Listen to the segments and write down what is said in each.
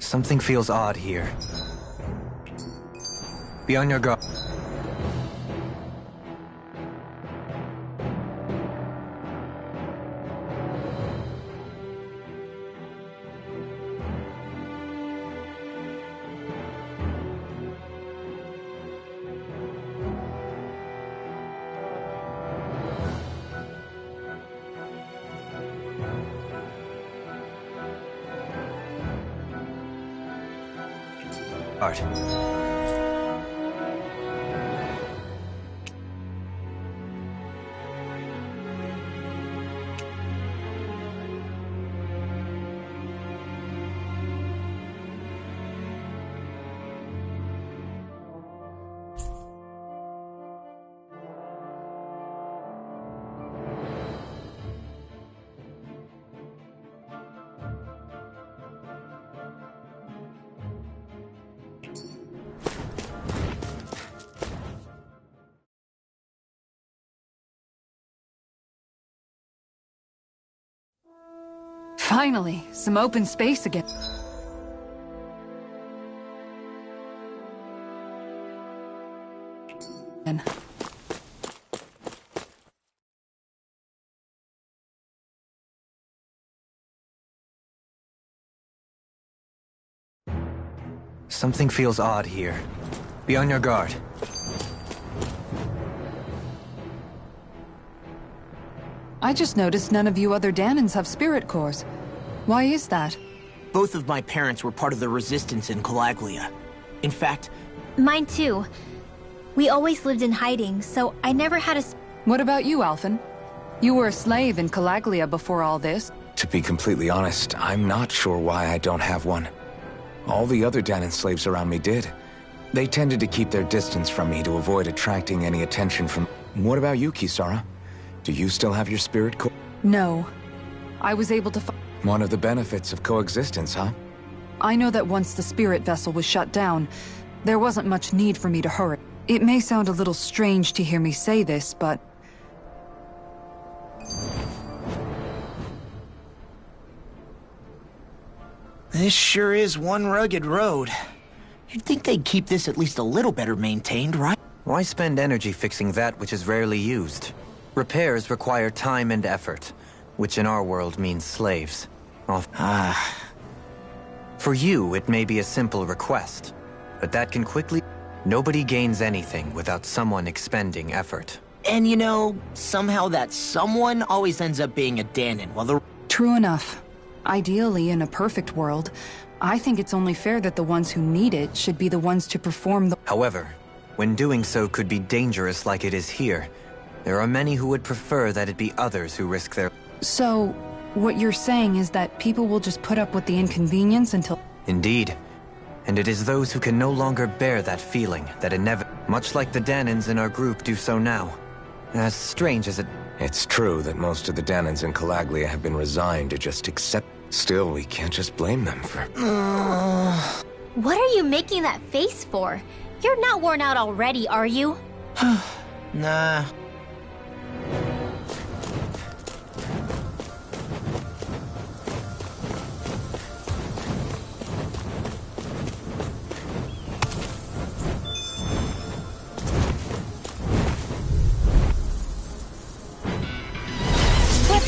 Something feels odd here. Be on your guard. Art. Finally, some open space again. Something feels odd here. Be on your guard. I just noticed none of you other Danans have spirit cores. Why is that? Both of my parents were part of the resistance in Calaglia. In fact... Mine too. We always lived in hiding, so I never had a... What about you, Alphen? You were a slave in Calaglia before all this. To be completely honest, I'm not sure why I don't have one. All the other Danan slaves around me did. They tended to keep their distance from me to avoid attracting any attention from... What about you, Kisara? Do you still have your spirit core? No. I was able to One of the benefits of coexistence, huh? I know that once the spirit vessel was shut down, there wasn't much need for me to hurry. It may sound a little strange to hear me say this, but... This sure is one rugged road. You'd think they'd keep this at least a little better maintained, right? Why spend energy fixing that which is rarely used? Repairs require time and effort, which in our world means slaves. For you, it may be a simple request, but that can quickly... Nobody gains anything without someone expending effort. And you know, somehow that someone always ends up being a Danan, while the... True enough. Ideally, in a perfect world, I think it's only fair that the ones who need it should be the ones to perform the... However, when doing so could be dangerous like it is here, there are many who would prefer that it be others who risk their... So, what you're saying is that people will just put up with the inconvenience until... Indeed. And it is those who can no longer bear that feeling that much like the Danans in our group do so now. As strange as it... It's true that most of the Danans in Calaglia have been resigned to just accept... Still, we can't just blame them for... What are you making that face for? You're not worn out already, are you? Nah.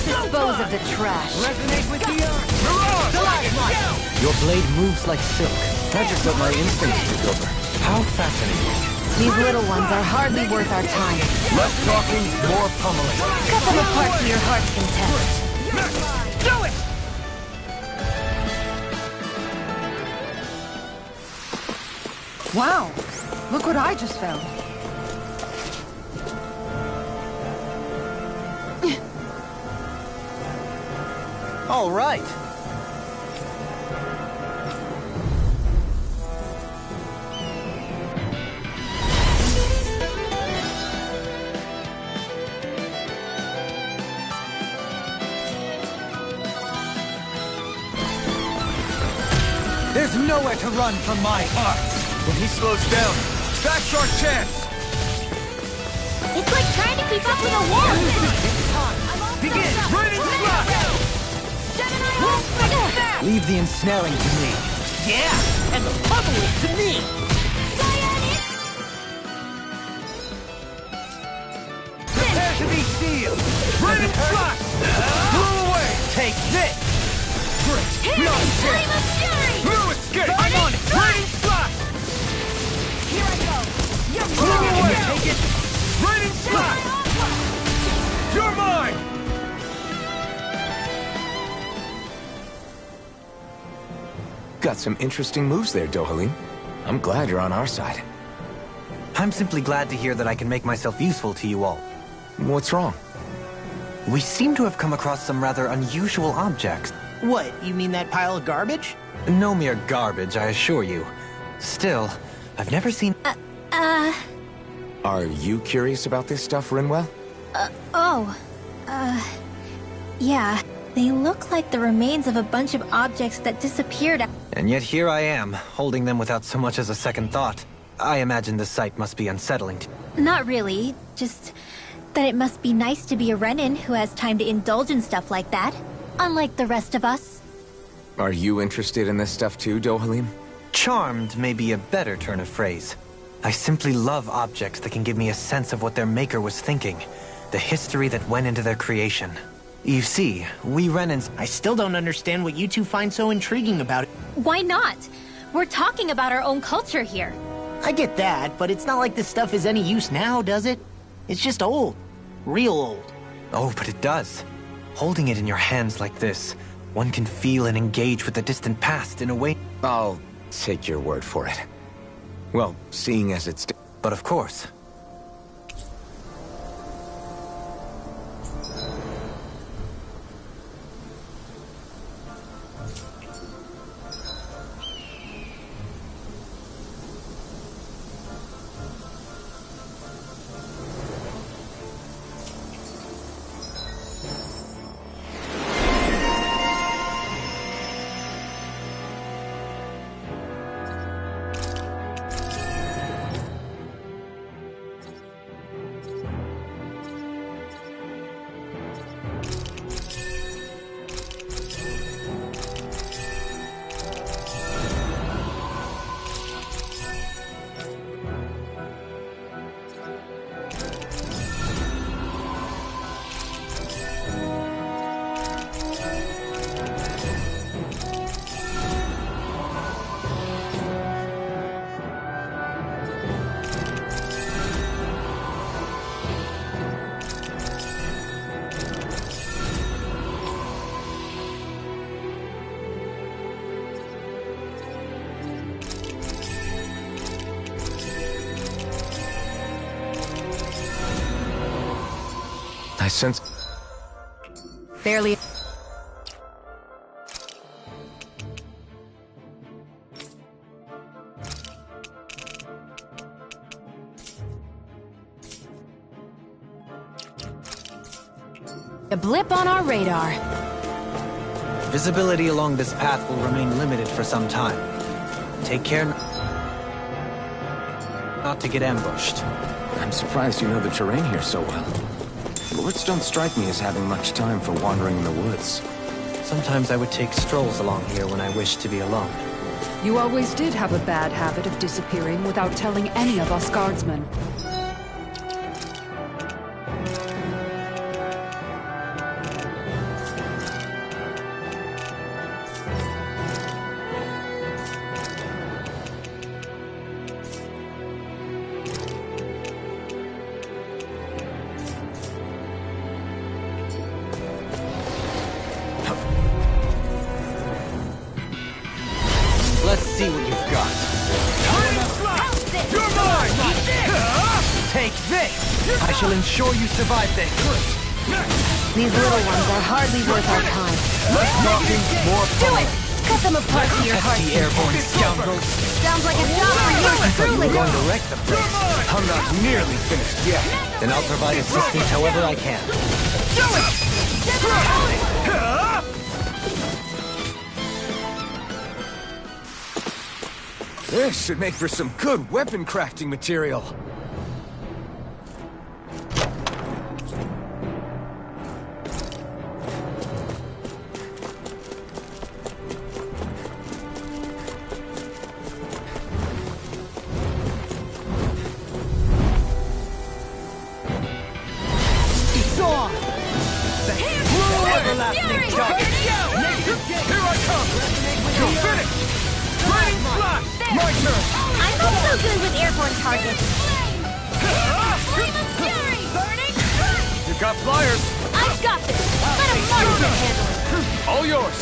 Dispose of the trash. Resonate with the earth! Your blade moves like silk. That's just what my instincts took over. How fascinating. These little ones are hardly worth our time. Less talking, more pummeling. Cut them apart to your heart's content. Do it! Wow! Look what I just found. All right. There's nowhere to run from my art. When he slows down, that's our chance. It's like trying to keep up with a wall. It's time. Begin. Running flat. Leave the ensnaring to me. Yeah, and the puzzle is to me! Prepare to be sealed! Run and thrust! Blew away! Take this! Great! No escape! No escape! I'm on it! Run and thrust! Here I go! Blew away! Take it! Run and thrust! You're mine! Got some interesting moves there, Dohalim. I'm glad you're on our side. I'm simply glad to hear that I can make myself useful to you all. What's wrong? We seem to have come across some rather unusual objects. What, you mean that pile of garbage? No mere garbage, I assure you. Still, I've never seen... Are you curious about this stuff, Rinwell? Yeah. They look like the remains of a bunch of objects that disappeared. And yet here I am, holding them without so much as a second thought. I imagine the sight must be unsettling to... Not really, just that it must be nice to be a Renin who has time to indulge in stuff like that, unlike the rest of us. Are you interested in this stuff too, Dohalim? Charmed may be a better turn of phrase. I simply love objects that can give me a sense of what their maker was thinking, the history that went into their creation. You see, we Renins... I still don't understand what you two find so intriguing about it. Why not? We're talking about our own culture here. I get that, but it's not like this stuff is any use now, does it? It's just old. Real old. Oh, but it does. Holding it in your hands like this, one can feel and engage with the distant past in a way... I'll take your word for it. Well, seeing as it's... But of course. I sense... Barely... A blip on our radar. Visibility along this path will remain limited for some time. Take care not to get ambushed. I'm surprised you know the terrain here so well. Lords don't strike me as having much time for wandering in the woods. Sometimes I would take strolls along here when I wished to be alone. You always did have a bad habit of disappearing without telling any of us guardsmen. Let's see what you've got. You're mine! Take this! I shall ensure you survive this. These little ones are hardly worth our time. Less talking, more Do fun. it! Cut them apart to your heart. The airborne scoundrels. Sounds like a job for you, You truly. were going to wreck the place. I'm not nearly finished yet. Then I'll provide assistance however I can. This should make for some good weapon crafting material. got flyers! I've got this! Let a marksman handle it! All yours!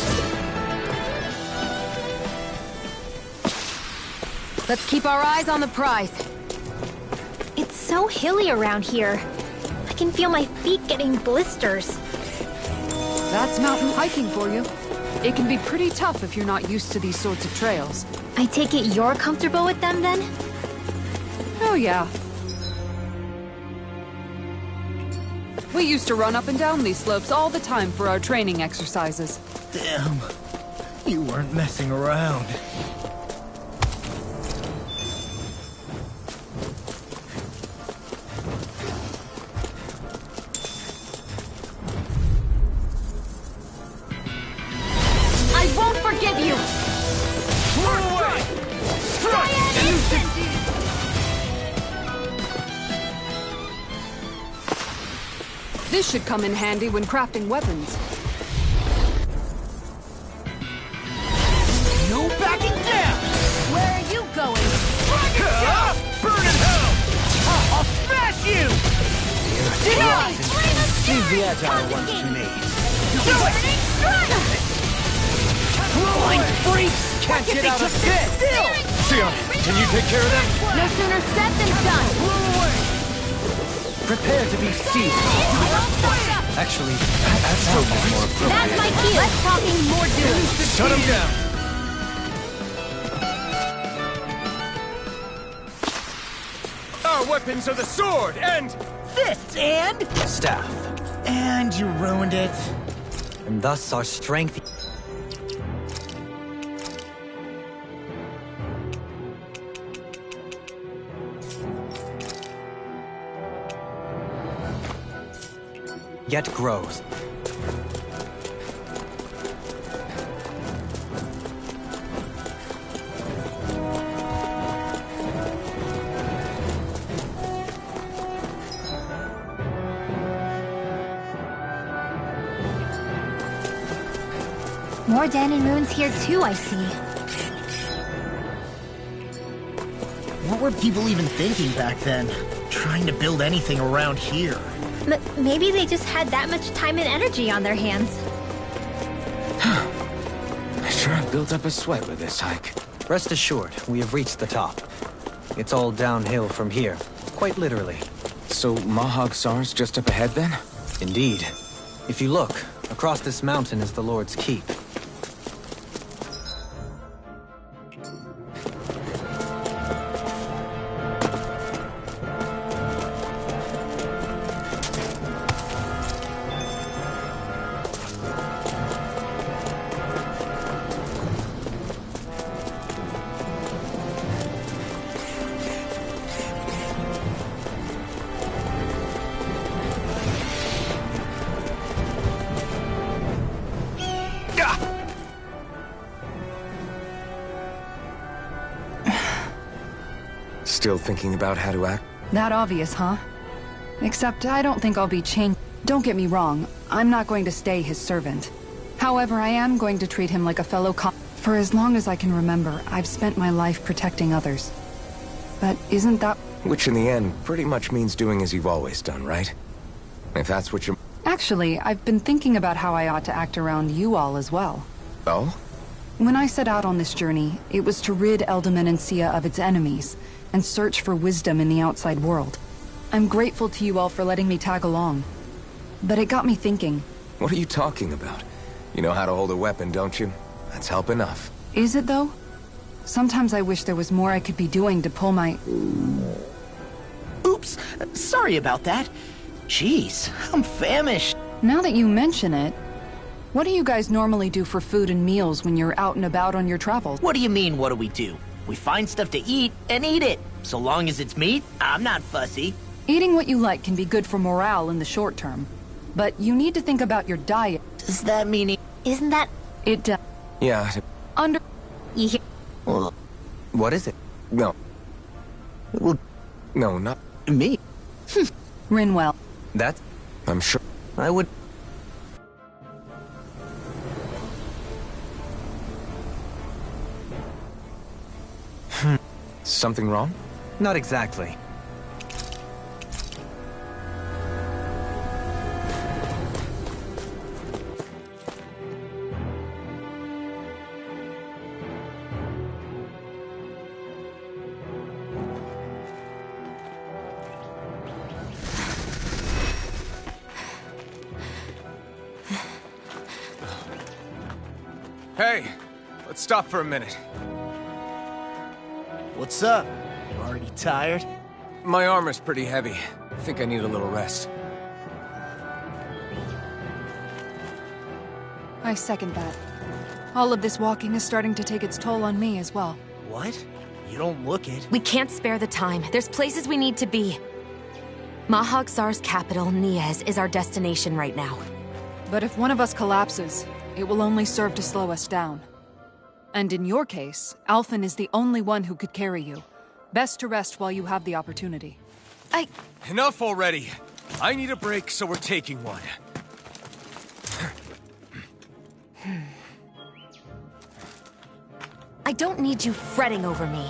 Let's keep our eyes on the prize. It's so hilly around here. I can feel my feet getting blisters. That's mountain hiking for you. It can be pretty tough if you're not used to these sorts of trails. I take it you're comfortable with them then? Oh yeah. We used to run up and down these slopes all the time for our training exercises. Damn. You weren't messing around. I won't forgive you! This should come in handy when crafting weapons. No backing down! Where are you going? Burn in hell! I'll smash you! Leave the agile ones to me. Blind freaks! Can't get out of bed! Still! Sion, can you take care of them? No sooner said than done! Prepare to be seized. Actually, that's hope is more appropriate. That's my cue! Less talking, more doing. Shut him down! Our weapons are the sword and... Fists and... Staff. And you ruined it. And thus our strength... yet grows. More Danon runes here too, I see. What were people even thinking back then? Trying to build anything around here. Maybe they just had that much time and energy on their hands. I sure have built up a sweat with this hike. Rest assured, we have reached the top. It's all downhill from here, quite literally. So Mahag Sar's just up ahead then? Indeed. If you look, across this mountain is the Lord's Keep. Still thinking about how to act? That obvious, huh? Except I don't think I'll be changed. Don't get me wrong, I'm not going to stay his servant. However, I am going to treat him like a fellow For as long as I can remember, I've spent my life protecting others. But isn't that... Which in the end pretty much means doing as you've always done, right? If that's what you're... Actually, I've been thinking about how I ought to act around you all as well. Oh? When I set out on this journey, it was to rid Eldaman and Sia of its enemies, and search for wisdom in the outside world. I'm grateful to you all for letting me tag along. But it got me thinking. What are you talking about? You know how to hold a weapon, don't you? That's help enough. Is it though? Sometimes I wish there was more I could be doing to pull my... Oops, sorry about that. Jeez, I'm famished. Now that you mention it, what do you guys normally do for food and meals when you're out and about on your travels? What do you mean, what do we do? We find stuff to eat and eat it. So long as it's meat, I'm not fussy. Eating what you like can be good for morale in the short term. But you need to think about your diet. Does that mean Isn't that... It does. Yeah, Under... You hear... Well, What is it? no. well, No, not... me? Rinwell. That? I'm sure... I would... Something wrong? Not exactly. Hey, let's stop for a minute. What's up? You already tired? My armor's pretty heavy. I think I need a little rest. I second that. All of this walking is starting to take its toll on me as well. What? You don't look it. We can't spare the time. There's places we need to be. Mahag Sar's capital, Niez, is our destination right now. But if one of us collapses, it will only serve to slow us down. And in your case, Alphen is the only one who could carry you. Best to rest while you have the opportunity. Enough already! I need a break, so we're taking one. I don't need you fretting over me.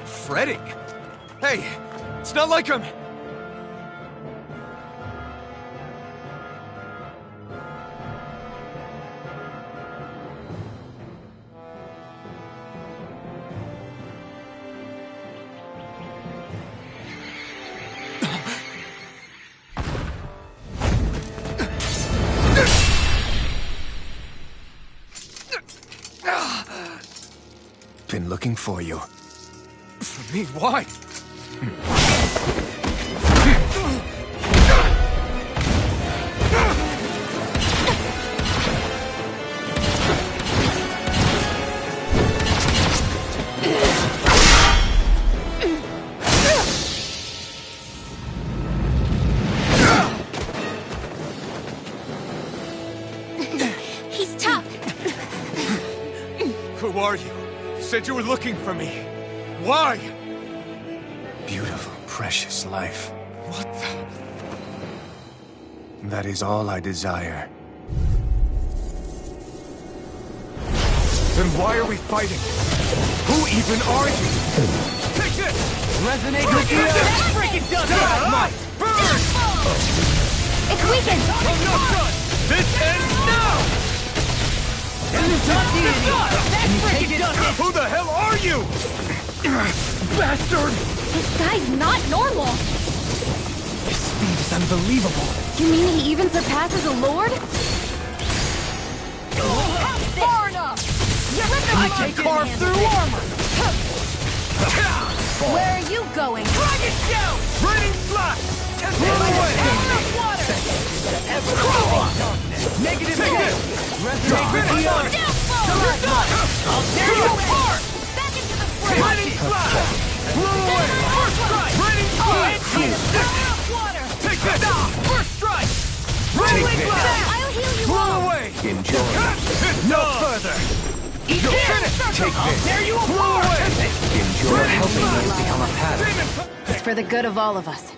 Fretting? Hey, it's not like I'm... Been looking for you. For me? Why? He's tough. Who are you? You said you were looking for me. Why? Beautiful, precious life. What the... That is all I desire. Then why are we fighting? Who even are you? Take this! Resonate with you! That's freaking done! Burn! It's weakened! I'm not done! This ends now! Who the hell are you? Bastard! This guy's not normal! His speed is unbelievable. You mean he even surpasses a lord? Far enough! I can carve through armor! Where are you going? Dragon shout! Raining flash! Run away! Negative Take hit! this! Resonate with the armor! You're done! I'll tear you apart! Back into the fray! Raining flash! Blow away! First strike! Raining flash! Water! Take this! First strike! Raining flash! I'll heal you Blow all! away! Enjoy. No further! Eat You're it! finished! Take I'll this! tear you Blow apart! away! Enjoy. Helping me has become a pattern. It's for the good of all of us.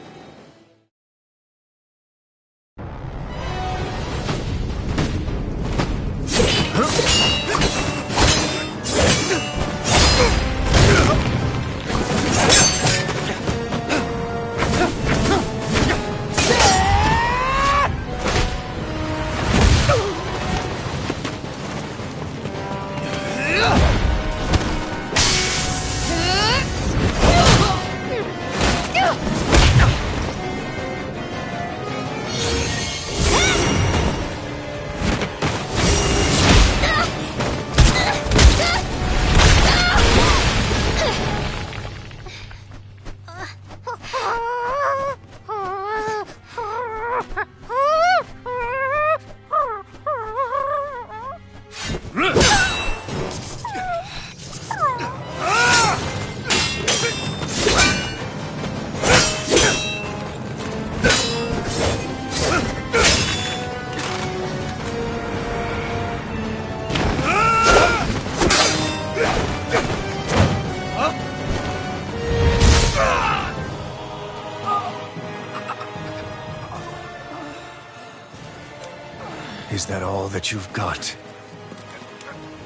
Is that all that you've got?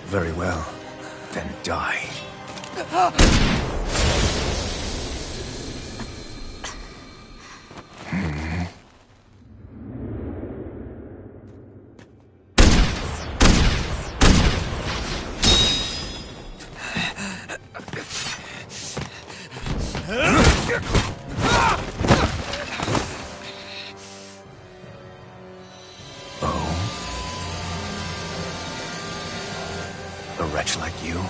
Very well. Then die. much like you.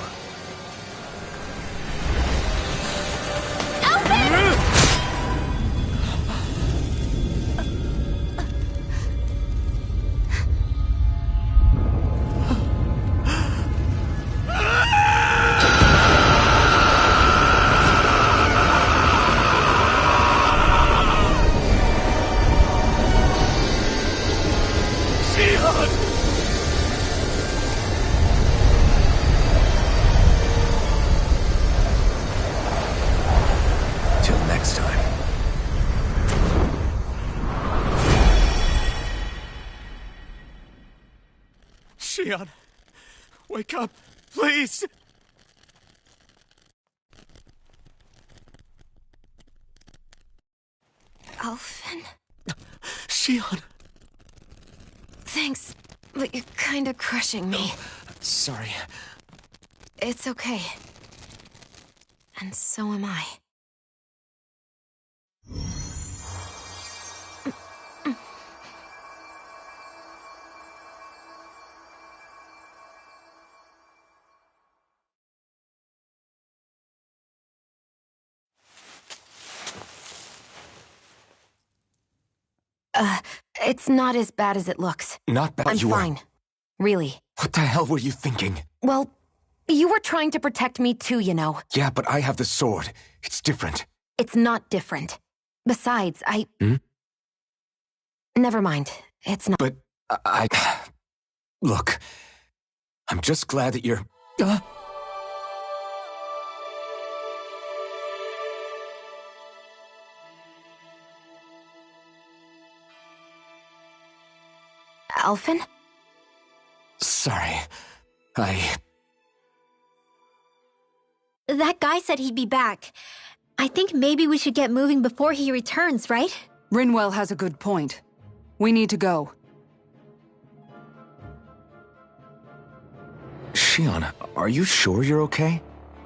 Till next time. Shion, wake up, please! Alphen? Shion! Thanks, but you're kinda crushing me. Sorry. It's okay. And so am I. It's not as bad as it looks. Not bad. I'm fine. Really. What the hell were you thinking? Well, you were trying to protect me too, you know. Yeah, but I have the sword. It's different. It's not different. Besides, Never mind. It's not. But I... Look, I'm just glad that you're... Alphen? Sorry. That guy said he'd be back. I think maybe we should get moving before he returns, right? Rinwell has a good point. We need to go. Shion, are you sure you're okay?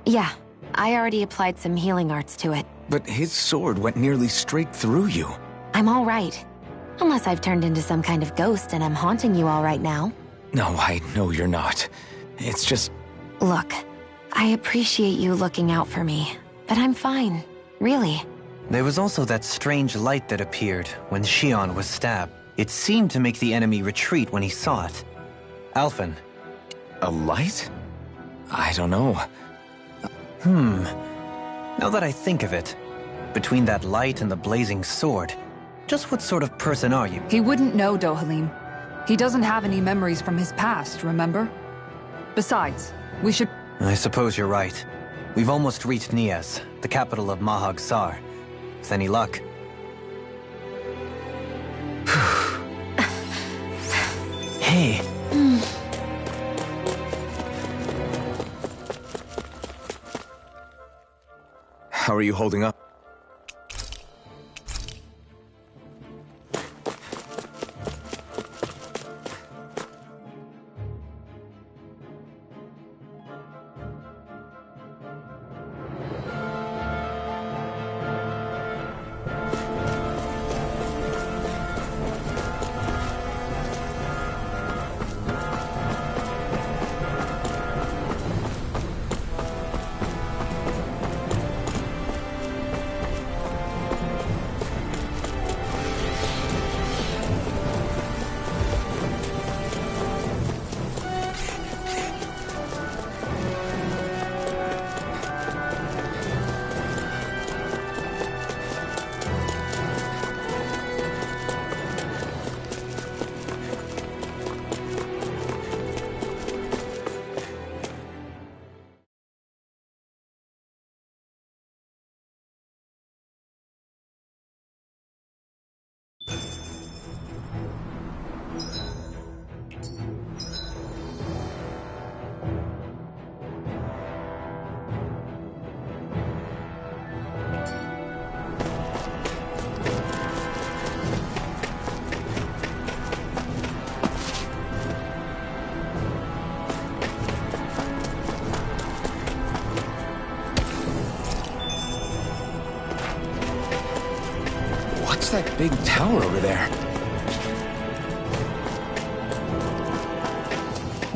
Yeah, I already applied some healing arts to it. But his sword went nearly straight through you. I'm all right. Unless I've turned into some kind of ghost and I'm haunting you all right now. No, I know you're not. It's just... Look, I appreciate you looking out for me, but I'm fine. Really. There was also that strange light that appeared when Shion was stabbed. It seemed to make the enemy retreat when he saw it. Alphen. A light? I don't know. Now that I think of it, between that light and the blazing sword, just what sort of person are you? He wouldn't know, Dohalim. He doesn't have any memories from his past, remember? Besides, we should... I suppose you're right. We've almost reached Nias, the capital of Mahag Sar. With any luck. Hey. How are you holding up? That big tower over there.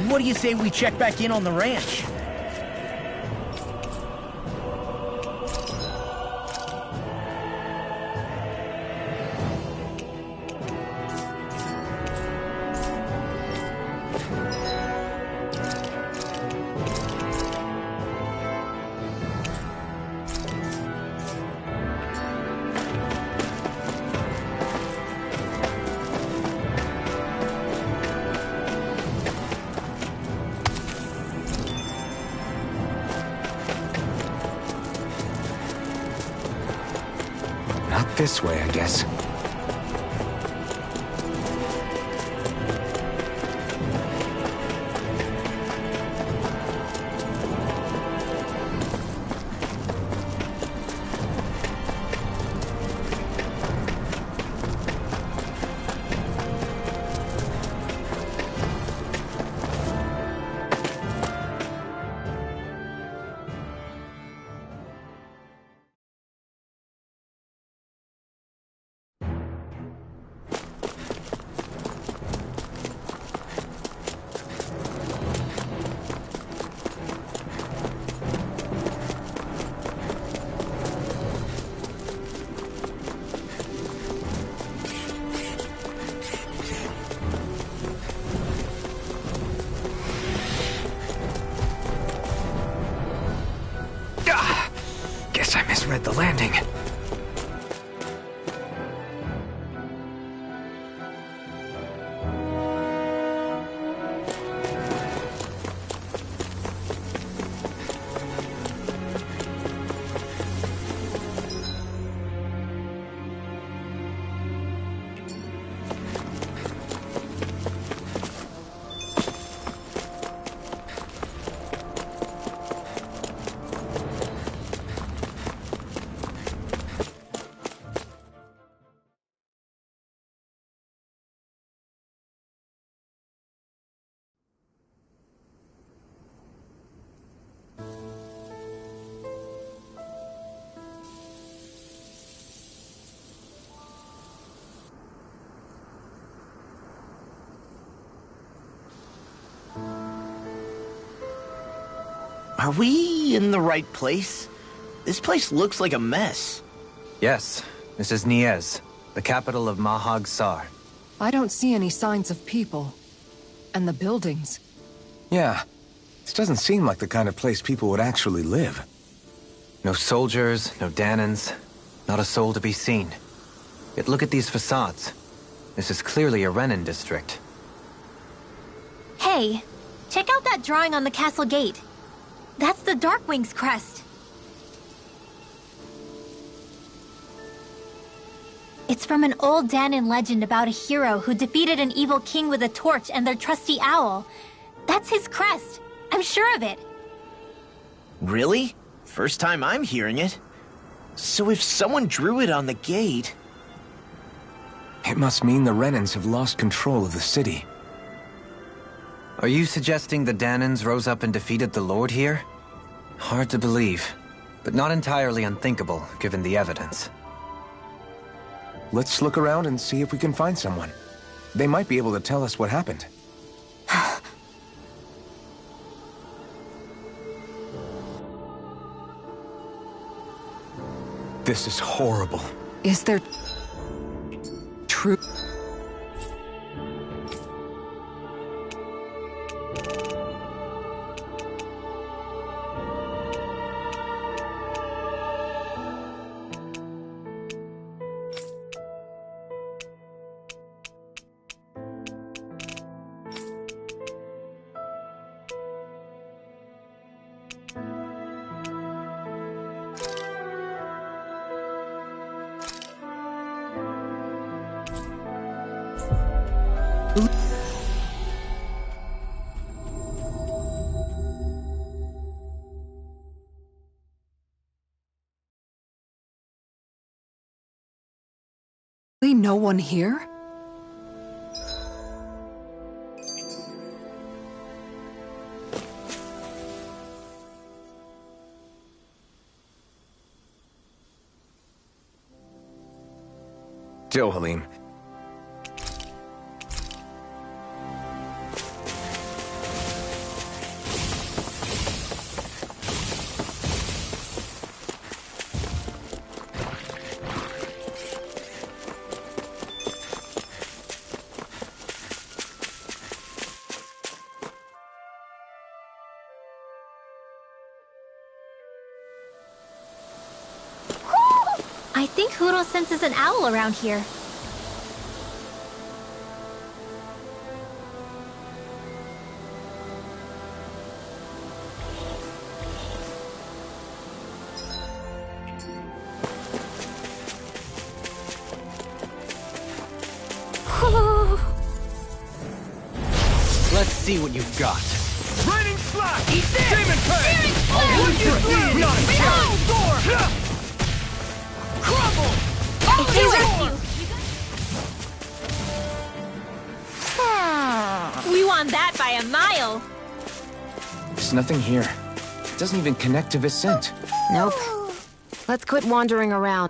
What do you say we check back in on the ranch? This way, I guess. Guess I misread the landing. Are we in the right place? This place looks like a mess. Yes, this is Niez, the capital of Mahag Sar. I don't see any signs of people. And the buildings. Yeah. This doesn't seem like the kind of place people would actually live. No soldiers, no Danans, not a soul to be seen. Yet look at these facades. This is clearly a Renin district. Hey, check out that drawing on the castle gate. That's the Darkwing's crest. It's from an old Danan legend about a hero who defeated an evil king with a torch and their trusty owl. That's his crest. I'm sure of it. Really? First time I'm hearing it. So if someone drew it on the gate... It must mean the Renins have lost control of the city. Are you suggesting the Danans rose up and defeated the Lord here? Hard to believe, but not entirely unthinkable, given the evidence. Let's look around and see if we can find someone. They might be able to tell us what happened. This is horrible. Is there... truth? No one here? Halim. I think Huro senses an owl around here. see what you've got. Raining slash! Eat this! Demon Fang! I'll One, two, three! Not a chance! Door! Crumble! If they rescue... We won that by a mile. There's nothing here. It doesn't even connect to Vicente. Nope. Let's quit wandering around.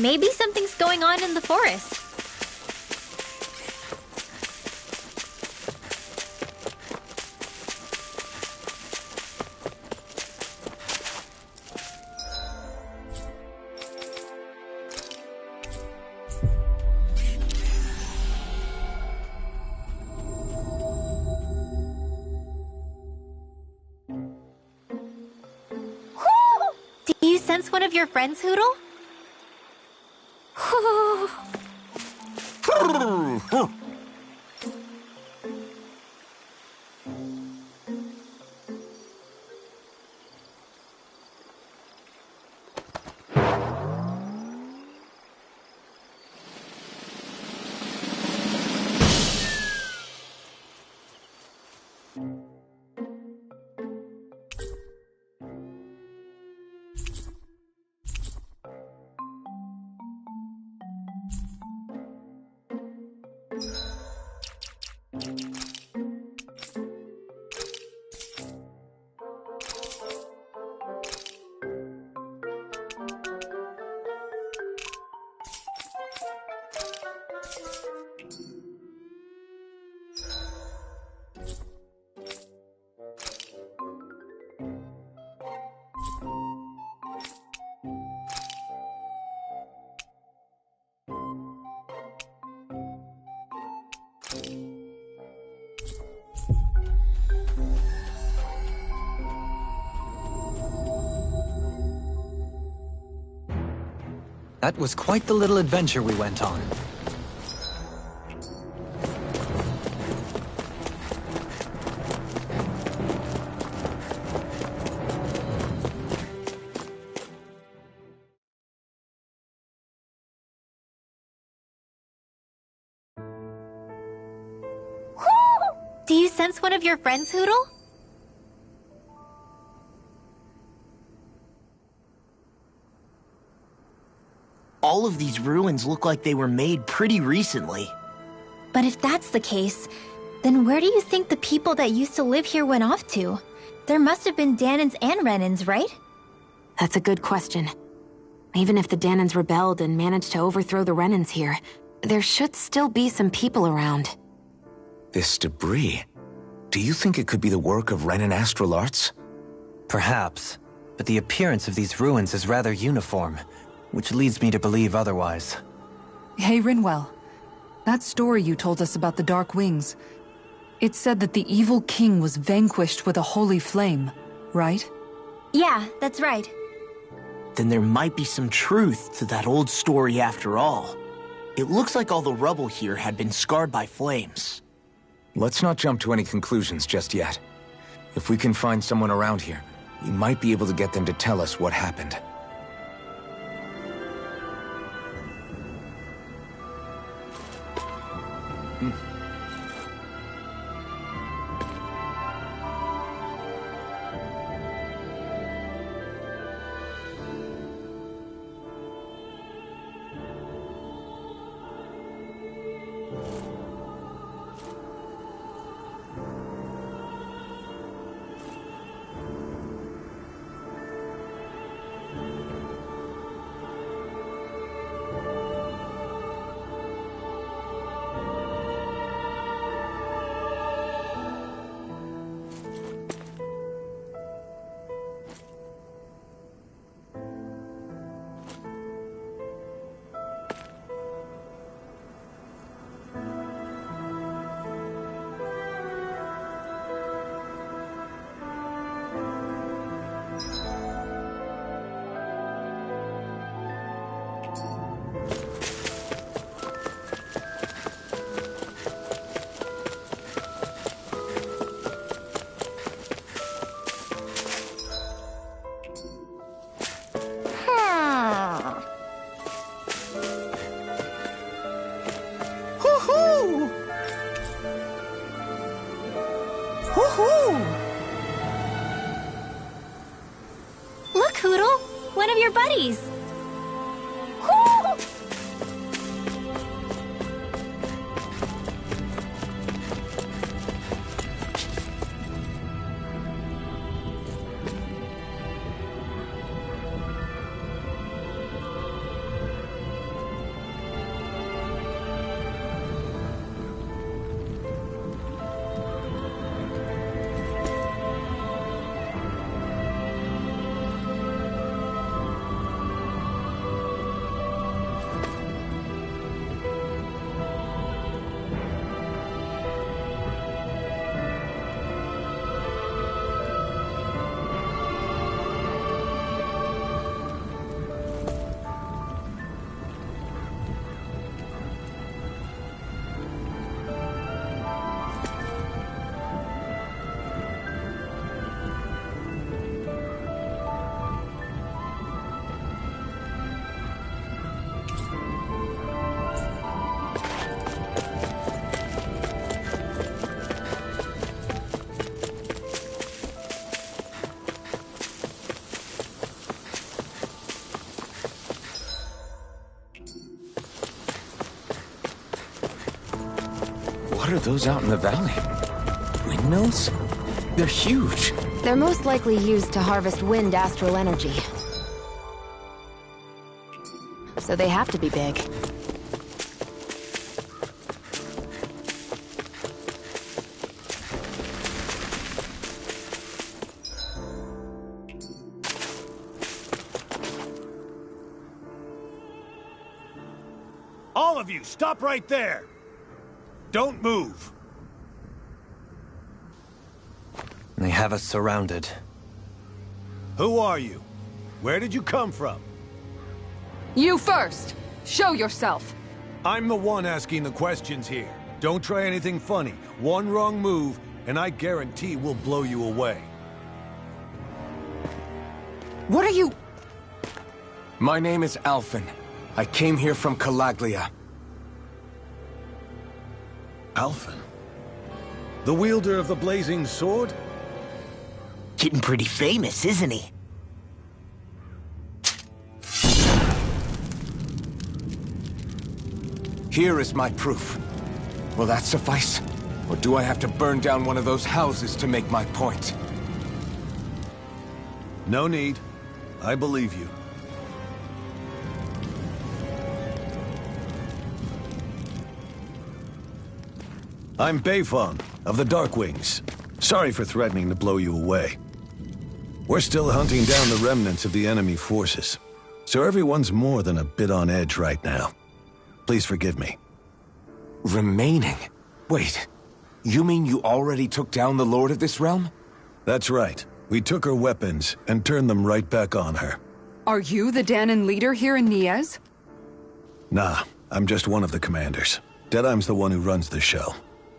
Maybe something's going on in the forest. Do you sense one of your friends, Hoodle? That was quite the little adventure we went on. Do you sense one of your friends, Hoodle? All of these ruins look like they were made pretty recently. But if that's the case, then where do you think the people that used to live here went off to? There must have been Danans and Renans, right? That's a good question. Even if the Danans rebelled and managed to overthrow the Renans here, there should still be some people around. This debris. Do you think it could be the work of Renan astral arts? Perhaps, but the appearance of these ruins is rather uniform, which leads me to believe otherwise. Hey, Rinwell. That story you told us about the Dark Wings, it said that the evil king was vanquished with a holy flame, right? Yeah, that's right. Then there might be some truth to that old story after all. It looks like all the rubble here had been scarred by flames. Let's not jump to any conclusions just yet. If we can find someone around here, we might be able to get them to tell us what happened. Poodle? One of your buddies. Whoo! What are those out in the valley? Windmills? They're huge. They're most likely used to harvest wind astral energy. So they have to be big. All of you, stop right there! Don't move! They have us surrounded. Who are you? Where did you come from? You first! Show yourself! I'm the one asking the questions here. Don't try anything funny. One wrong move, and I guarantee we'll blow you away. What are you... My name is Alphen. I came here from Calaglia. Alphen? The wielder of the blazing sword? Getting pretty famous, isn't he? Here is my proof. Will that suffice? Or do I have to burn down one of those houses to make my point? No need. I believe you. I'm Beifong, of the Darkwings. Sorry for threatening to blow you away. We're still hunting down the remnants of the enemy forces, so everyone's more than a bit on edge right now. Please forgive me. Remaining? Wait, you mean you already took down the Lord of this realm? That's right. We took her weapons and turned them right back on her. Are you the Danon leader here in Niez? Nah, I'm just one of the commanders. Deadeye's the one who runs the show.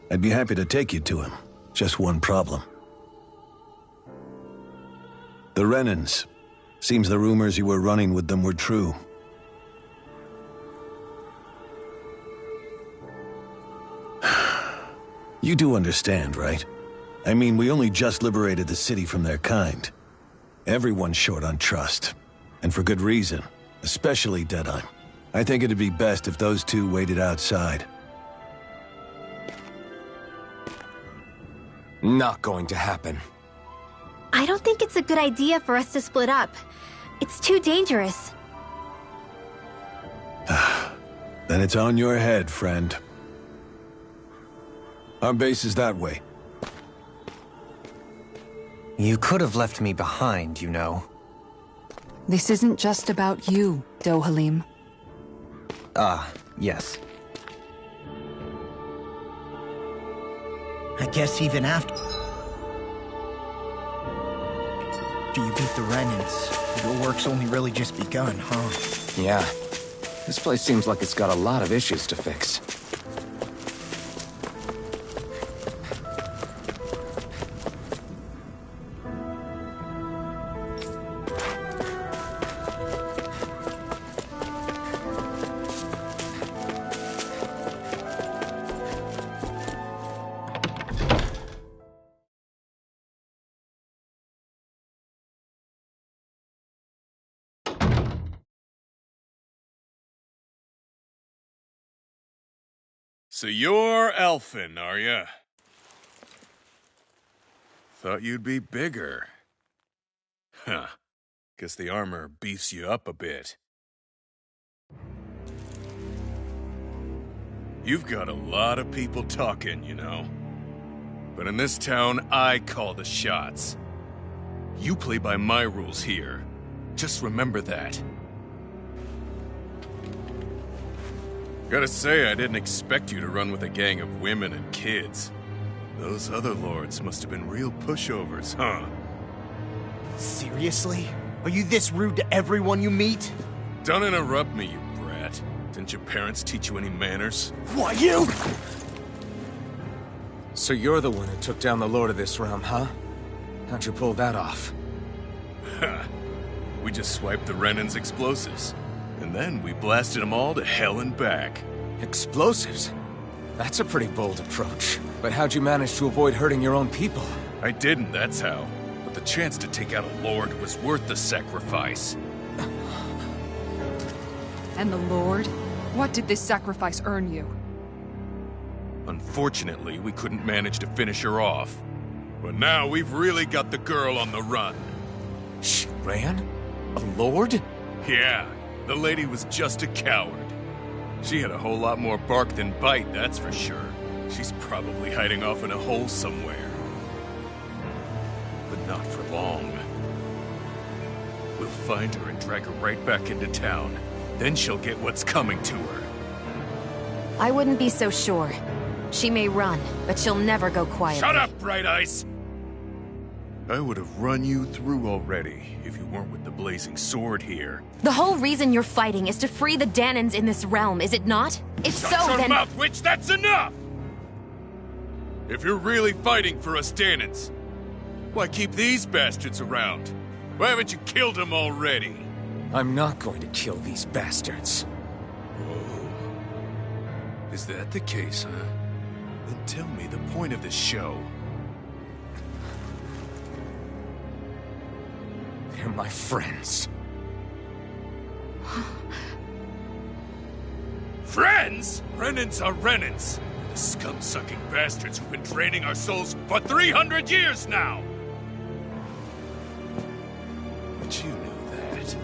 I'd be happy to take you to him. Just one problem. The Renans. Seems the rumors you were running with them were true. You do understand, right? I mean, we only just liberated the city from their kind. Everyone's short on trust. And for good reason. Especially Deadeye. I think it'd be best if those two waited outside. Not going to happen. I don't think it's a good idea for us to split up. It's too dangerous. Then it's on your head, friend. Our base is that way. You could have left me behind, you know. This isn't just about you, Dohalim. Ah, yes. I guess even after you beat the Renans, your work's only really just begun, huh? Yeah. This place seems like it's got a lot of issues to fix. So you're elfin, are ya? Thought you'd be bigger. Huh. Guess the armor beefs you up a bit. You've got a lot of people talking, you know. But in this town, I call the shots. You play by my rules here. Just remember that. Gotta say, I didn't expect you to run with a gang of women and kids. Those other lords must have been real pushovers, huh? Seriously? Are you this rude to everyone you meet? Don't interrupt me, you brat. Didn't your parents teach you any manners? Why, you? So you're the one who took down the lord of this realm, huh? How'd you pull that off? Ha! We just swiped the Renan's explosives. And then we blasted them all to hell and back. Explosives? That's a pretty bold approach. But how'd you manage to avoid hurting your own people? I didn't, that's how. But the chance to take out a lord was worth the sacrifice. And the Lord? What did this sacrifice earn you? Unfortunately, we couldn't manage to finish her off. But now we've really got the girl on the run. She ran? A lord? Yeah, the lady was just a coward. She had a whole lot more bark than bite, that's for sure. She's probably hiding off in a hole somewhere. But not for long. We'll find her and drag her right back into town. Then she'll get what's coming to her. I wouldn't be so sure. She may run, but she'll never go quietly. Shut up, Bright Eyes! I would have run you through already if you weren't with the blazing sword here. The whole reason you're fighting is to free the Danans in this realm, is it not? If so, Shut your then— mouth, witch! That's enough! If you're really fighting for us Danans, why keep these bastards around? Why haven't you killed them already? I'm not going to kill these bastards. Whoa. Is that the case, huh? Then tell me the point of this show. They're my friends. Friends? Renans are Renans. The scum-sucking bastards who've been draining our souls for 300 years now! But you knew that.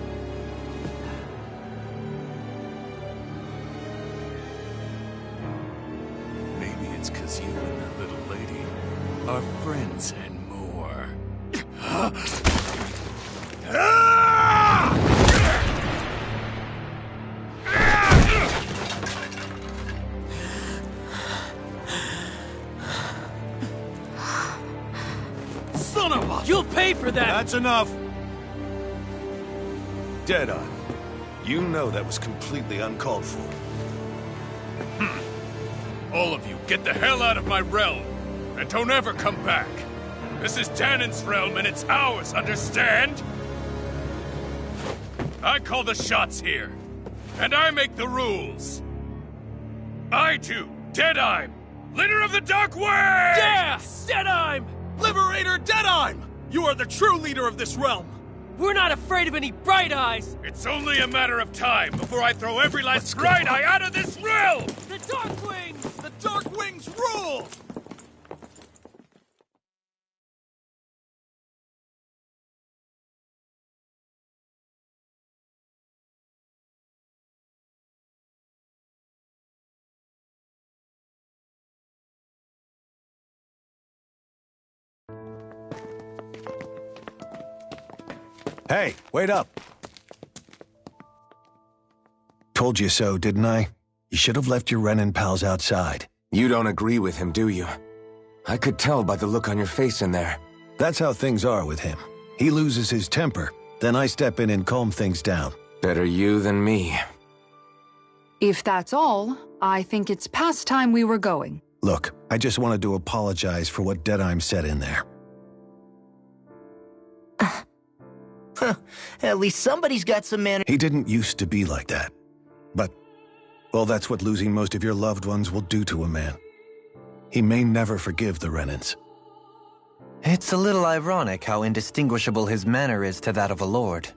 Maybe it's 'cause you and that little lady are friends and more. Son of a— You'll pay for that! That's enough! Deadeye, you know that was completely uncalled for. All of you, get the hell out of my realm! And don't ever come back! This is Danan's realm and it's ours, understand? I call the shots here. And I make the rules. I do, Deadeye, leader of the Dark Wings! Yeah! Deadeye! Liberator Deadeye! You are the true leader of this realm! We're not afraid of any Bright Eyes! It's only a matter of time before I throw every last Bright Eye out of this realm! The Dark Wings! The Dark Wings rule! Hey, wait up! Told you so, didn't I? You should have left your Renan pals outside. You don't agree with him, do you? I could tell by the look on your face in there. That's how things are with him. He loses his temper, then I step in and calm things down. Better you than me. If that's all, I think it's past time we were going. Look, I just wanted to apologize for what Deadeye said in there. At least somebody's got some manners. He didn't used to be like that. But, well, that's what losing most of your loved ones will do to a man. He may never forgive the Renans. It's a little ironic how indistinguishable his manner is to that of a lord.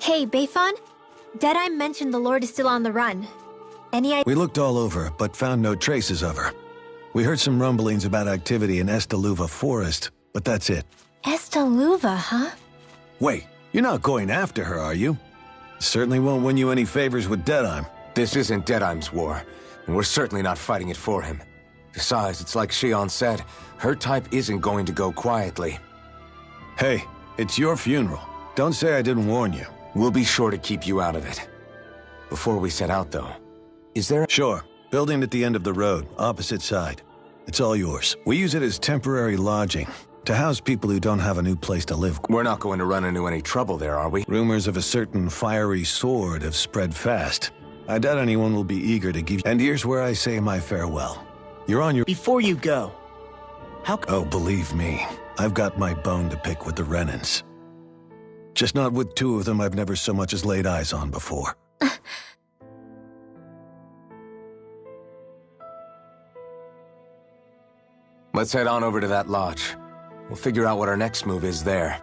Hey, Bayfon? Deadeye mentioned the Lord is still on the run. Any idea? We looked all over, but found no traces of her. We heard some rumblings about activity in Estaluva Forest, but that's it. Estaluva, huh? Wait, you're not going after her, are you? Certainly won't win you any favors with Deadheim. This isn't Deadheim's war, and we're certainly not fighting it for him. Besides, it's like Shion said, her type isn't going to go quietly. Hey, it's your funeral. Don't say I didn't warn you. We'll be sure to keep you out of it. Before we set out, though, is there... Sure. Building at the end of the road, opposite side. It's all yours. We use it as temporary lodging, to house people who don't have a new place to live. We're not going to run into any trouble there, are we? Rumors of a certain fiery sword have spread fast. I doubt anyone will be eager to give... And here's where I say my farewell. You're on your... Before you go, Oh, believe me, I've got my bone to pick with the Renans. Just not with two of them I've never so much as laid eyes on before. Let's head on over to that lodge. We'll figure out what our next move is there.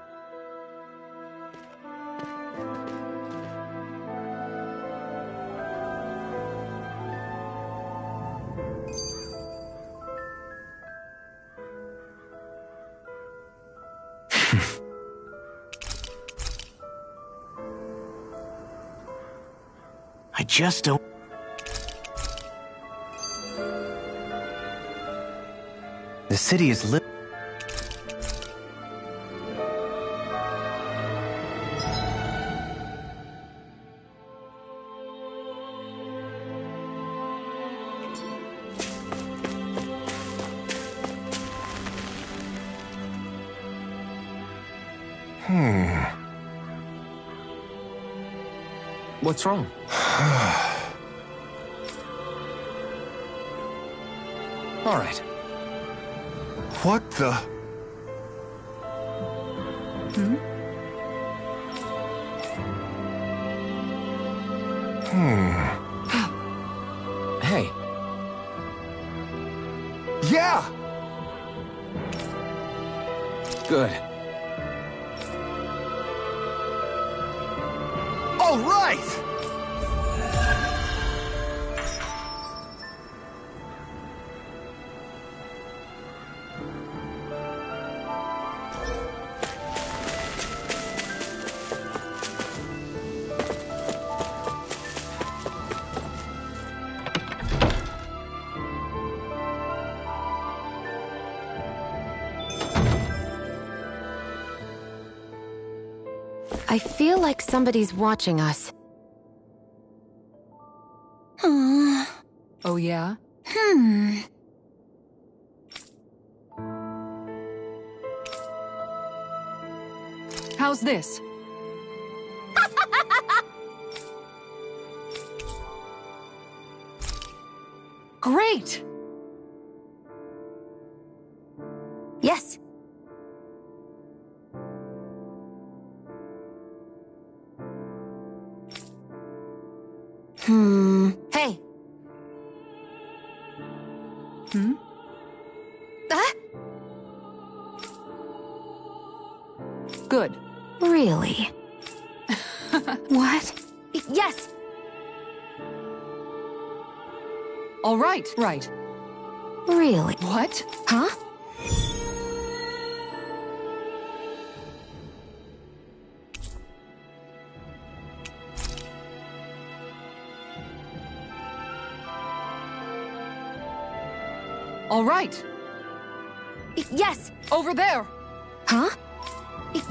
I just don't... The city is lit. What's wrong? All right. What the? Hey. Yeah! Good. All right! I feel like somebody's watching us. Oh, yeah? How's this? Great! Yes. Hey. Good. Really? What? Yes! All right. Right. Really? What? Huh? All right. Yes! Over there. Huh?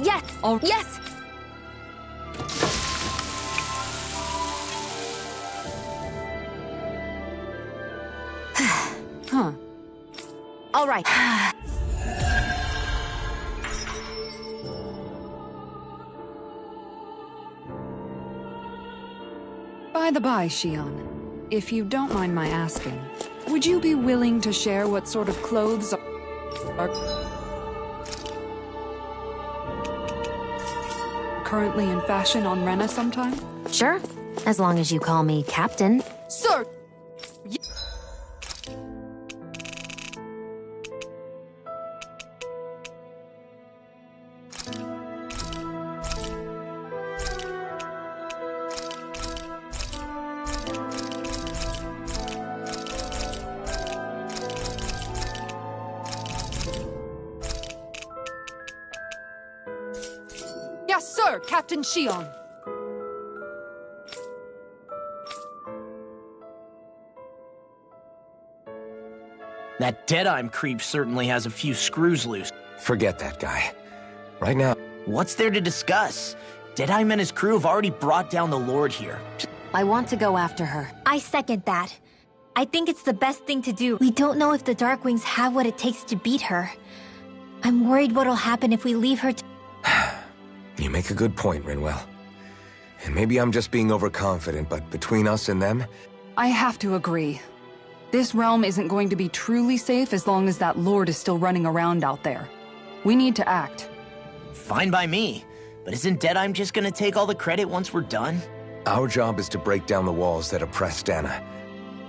Yes! All Yes! Huh. All right. By the by, Shion, if you don't mind my asking, would you be willing to share what sort of clothes are currently in fashion on Rena sometime? Sure. As long as you call me Captain. Sir! Yes, sir, Captain Shion. That Deadeye creep certainly has a few screws loose. Forget that guy. Right now, What's there to discuss? Deadeye and his crew have already brought down the Lord here. I want to go after her. I second that. I think it's the best thing to do. We don't know if the Darkwings have what it takes to beat her. I'm worried what'll happen if we leave her to— you make a good point, Rinwell. And maybe I'm just being overconfident, but between us and them, I have to agree. This realm isn't going to be truly safe as long as that Lord is still running around out there. We need to act. Fine by me. But isn't Deadeye just gonna take all the credit once we're done? our job is to break down the walls that oppress Dana.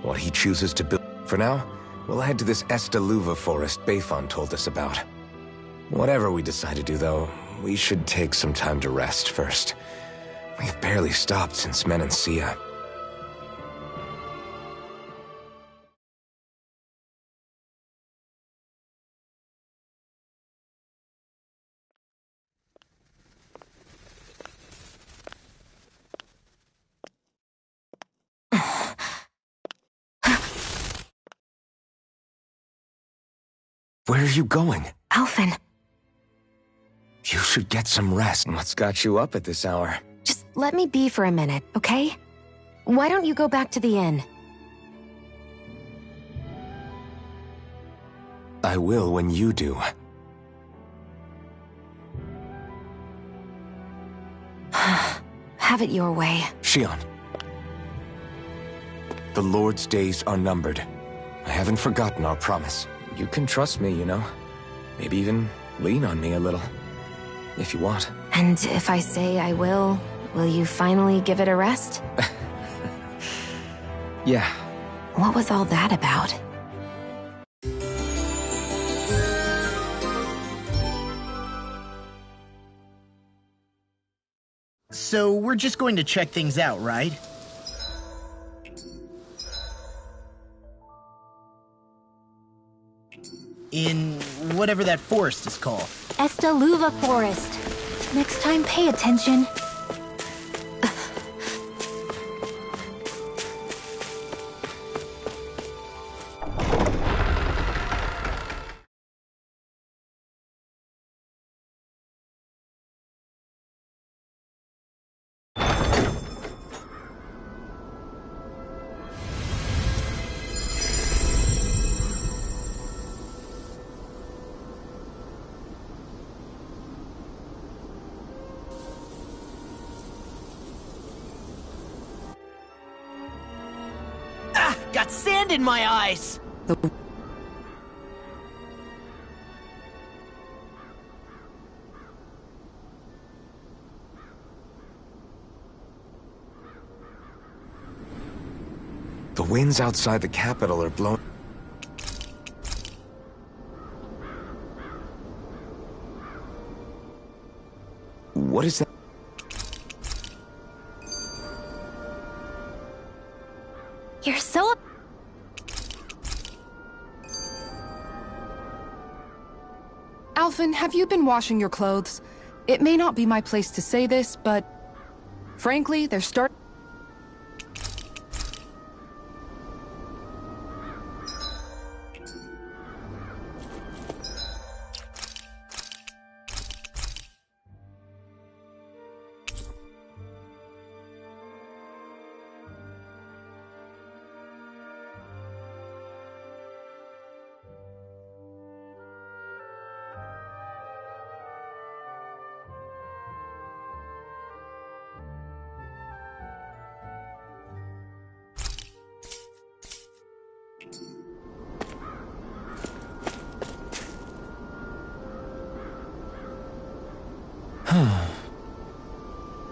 What he chooses to build. For now, we'll head to this Estaluva forest Bayfon told us about. Whatever we decide to do, though, we should take some time to rest first. We've barely stopped since Menancia. Where are you going? Alphen, You should get some rest. What's got you up at this hour? just let me be for a minute, okay? Why don't you go back to the inn? I will when you do. Have it your way. Shion. The Lord's days are numbered. I haven't forgotten our promise. You can trust me, you know. Maybe even lean on me a little. If you want. And if I say I will you finally give it a rest? Yeah. What was all that about? So we're just going to check things out, right? In whatever that forest is called. Estaluva Forest. Next time, pay attention. Got sand in my eyes! The winds outside the capital are blowing. What is that? You're so... Alphen, have you been washing your clothes? It may not be my place to say this, but... frankly, they're starting...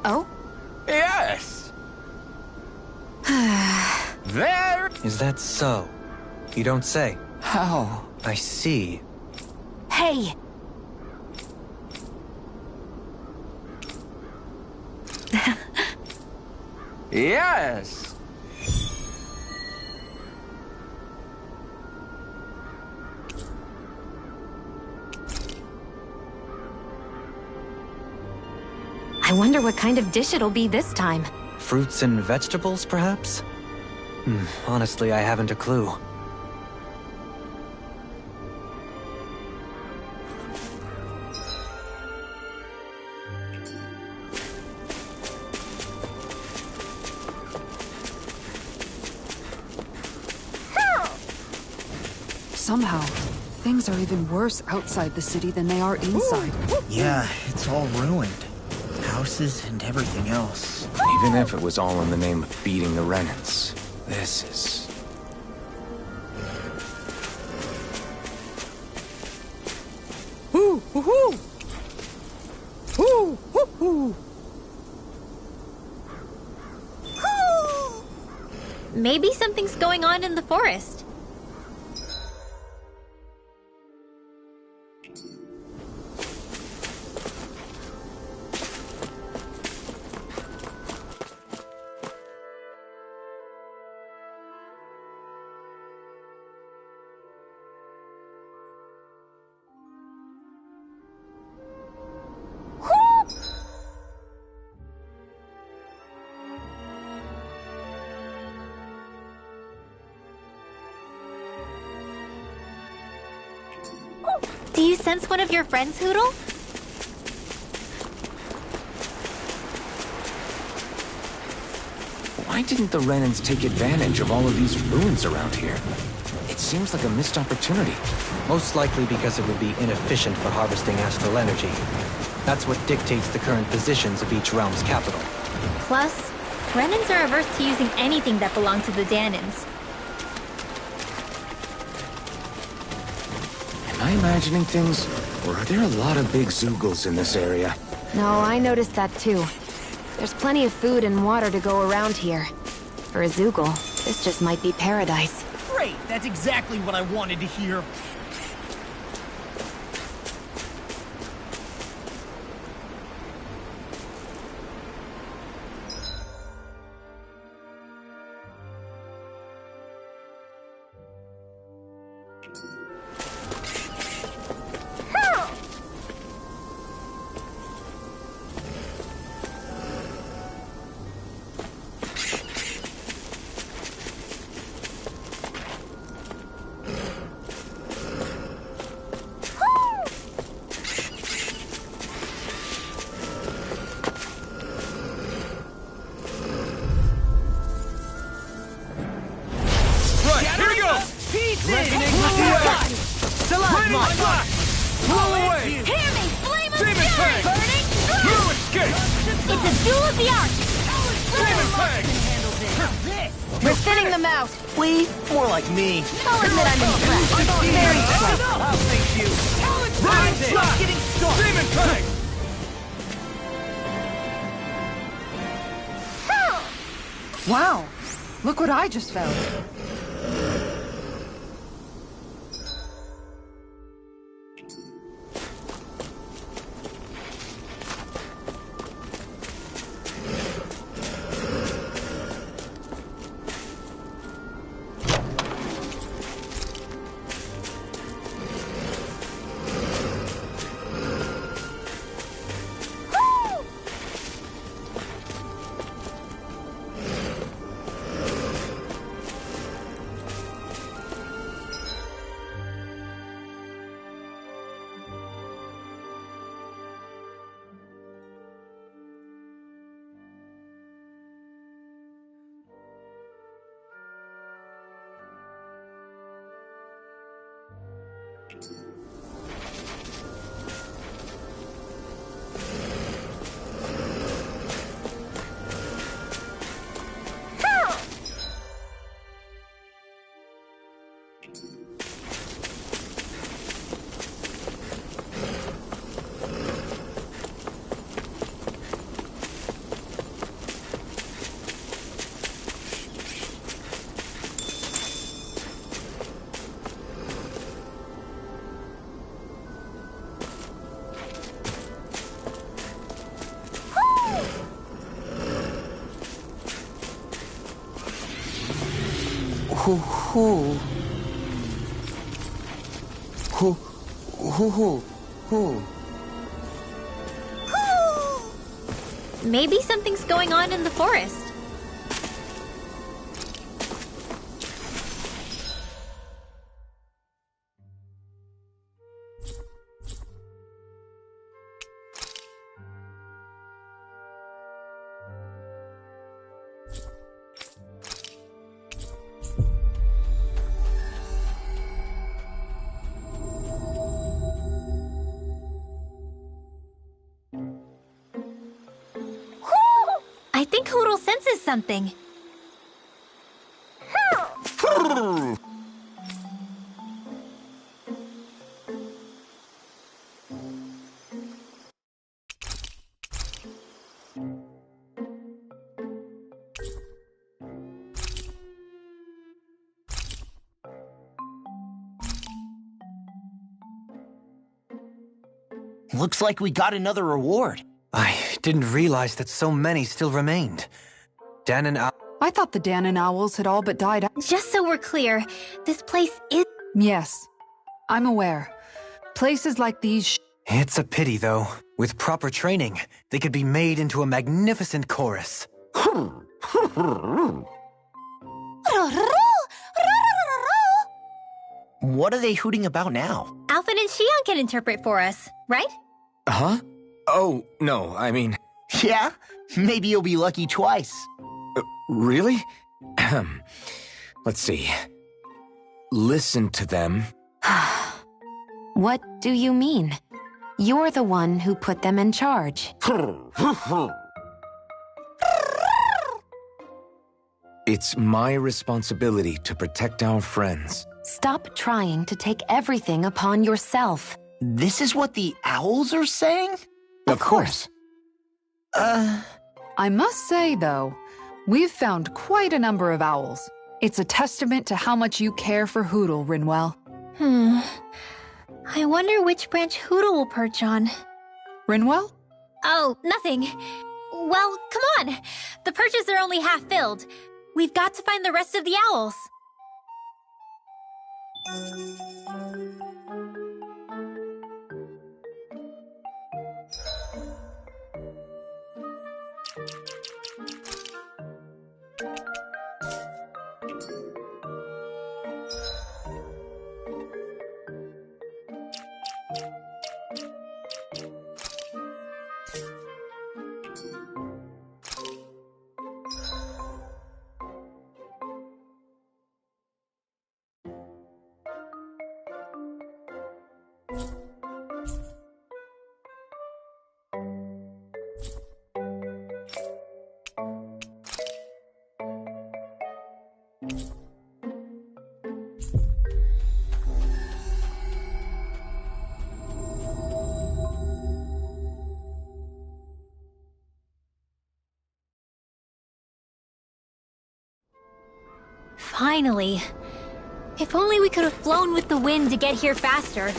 Oh? Yes! There! Is that so? You don't say. How? I see. Hey! Yes! I wonder what kind of dish it'll be this time. Fruits and vegetables, perhaps? Honestly, I haven't a clue. Somehow, things are even worse outside the city than they are inside. Yeah, it's all ruined. Houses and everything else. Even if it was all in the name of beating the Renans, this is... Hoo, hoo, hoo! Hoo, hoo, hoo! Maybe something's going on in the forest. Do you sense one of your friends, Hoodle? Why didn't the Renans take advantage of all of these ruins around here? It seems like a missed opportunity. Most likely because it would be inefficient for harvesting astral energy. That's what dictates the current positions of each realm's capital. Plus, Renans are averse to using anything that belonged to the Danans. Am I imagining things? Or are there a lot of big Zoogles in this area? No, I noticed that too. There's plenty of food and water to go around here. For a Zoogle, this just might be paradise. Great! That's exactly what I wanted to hear. We're thinning them out. We? More like me. I'll admit I'm impressed. Very impressed. I'll thank you. Right, getting started. Demon Peg! Wow, look what I just found. Hoo hoo. Hoo hoo hoo hoo. maybe something's going on in the forest. I think Hoodle senses something. Looks like we got another reward. I didn't realize that so many still remained. Dan and I thought the Dan and Owls had all but died out. Just so we're clear, this place is... Yes, I'm aware. Places like these It's a pity, though. With proper training, they could be made into a magnificent chorus. What are they hooting about now? Alphen and Xion can interpret for us, right? Huh? Oh, no, I mean... Yeah? Maybe you'll be lucky twice. Really? Let's see. Listen to them. What do you mean? You're the one who put them in charge. It's my responsibility to protect our friends. Stop trying to take everything upon yourself. This is what the owls are saying? Of course. I must say, though, we've found quite a number of owls. It's a testament to how much you care for Hoodle, Rinwell. I wonder which branch Hoodle will perch on. Rinwell? Oh, nothing. Well, come on. The perches are only half filled. We've got to find the rest of the owls. Finally. If only we could have flown with the wind to get here faster.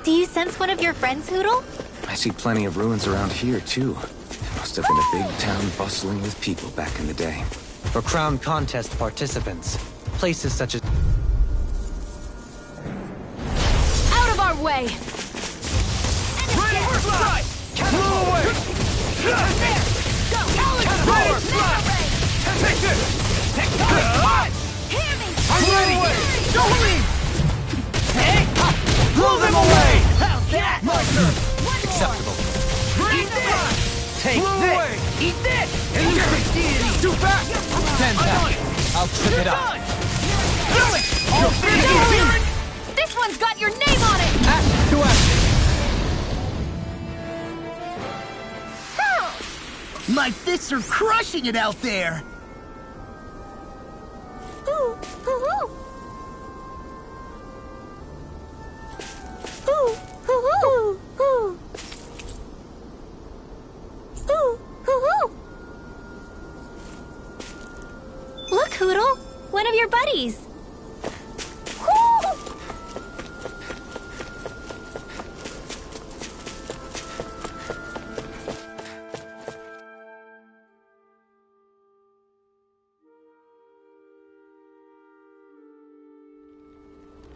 Do you sense one of your friends, Hoodle? I see plenty of ruins around here, too. It must have been a big town bustling with people back in the day. For crown contest participants, places such as... Out of our way! Ready for flight! Blow away! Go! Catapult! Take this! Take that! Hear me! I'm ready! Go me! Blow them away! How's that? My turn! Acceptable. Bring them! Take Blow this! away! Eat this! Too fast! Stand back. I'll trip it up. You're finished! This one's got your name on it! Act to action. My fists are crushing it out there! Look, Hoodle! One of your buddies!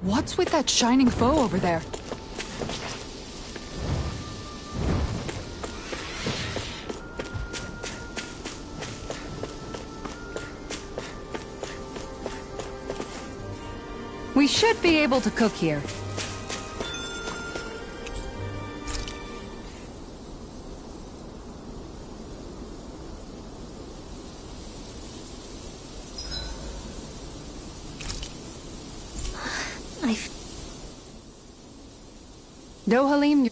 What's with that shining foe over there? We should be able to cook here. Dohalim.